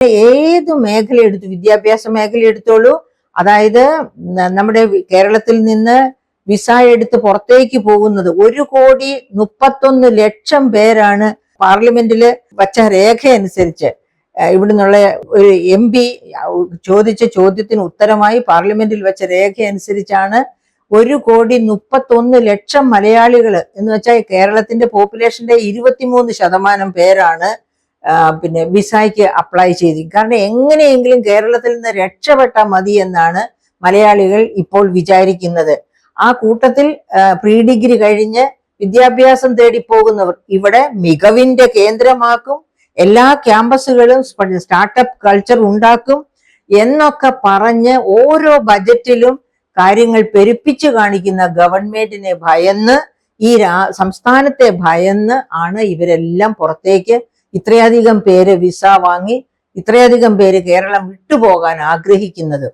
ഏത് മേഖല എടുത്തു, വിദ്യാഭ്യാസ മേഖല എടുത്തോളൂ. അതായത് നമ്മുടെ കേരളത്തിൽ നിന്ന് വിസ എടുത്ത് പുറത്തേക്ക് പോകുന്നത് 1,31,00,000 പേരാണ്. പാർലമെന്റിൽ വച്ച രേഖ അനുസരിച്ച് ഇവിടെ നിന്നുള്ള ഒരു MP ചോദിച്ച ചോദ്യത്തിന് ഉത്തരമായി പാർലമെന്റിൽ വെച്ച രേഖ അനുസരിച്ചാണ് 1,31,00,000 മലയാളികൾ എന്ന് വെച്ചാൽ കേരളത്തിന്റെ പോപ്പുലേഷന്റെ 23% പേരാണ് പിന്നെ വിസയ്ക്ക് അപ്ലൈ ചെയ്തു. കാരണം എങ്ങനെയെങ്കിലും കേരളത്തിൽ നിന്ന് രക്ഷപ്പെട്ടാൽ മതി എന്നാണ് മലയാളികൾ ഇപ്പോൾ വിചാരിക്കുന്നത്. ആ കൂട്ടത്തിൽ പ്രീ ഡിഗ്രി കഴിഞ്ഞ് വിദ്യാഭ്യാസം തേടി പോകുന്നവർ ഇവിടെ മികവിന്റെ കേന്ദ്രമാക്കും, എല്ലാ ക്യാമ്പസുകളും സ്റ്റാർട്ടപ്പ് കൾച്ചർ ഉണ്ടാക്കും എന്നൊക്കെ പറഞ്ഞ് ഓരോ ബജറ്റിലും കാര്യങ്ങൾ പെരുപ്പിച്ചു കാണിക്കുന്ന ഗവൺമെന്റിനെ ഭയന്ന്, ഈ സംസ്ഥാനത്തെ ഭയന്ന് ആണ് ഇവരെല്ലാം പുറത്തേക്ക് ഇത്രയധികം പേര് വിസ വാങ്ങി ഇത്രയധികം പേര് കേരളം വിട്ടുപോകാൻ ആഗ്രഹിക്കുന്നത്.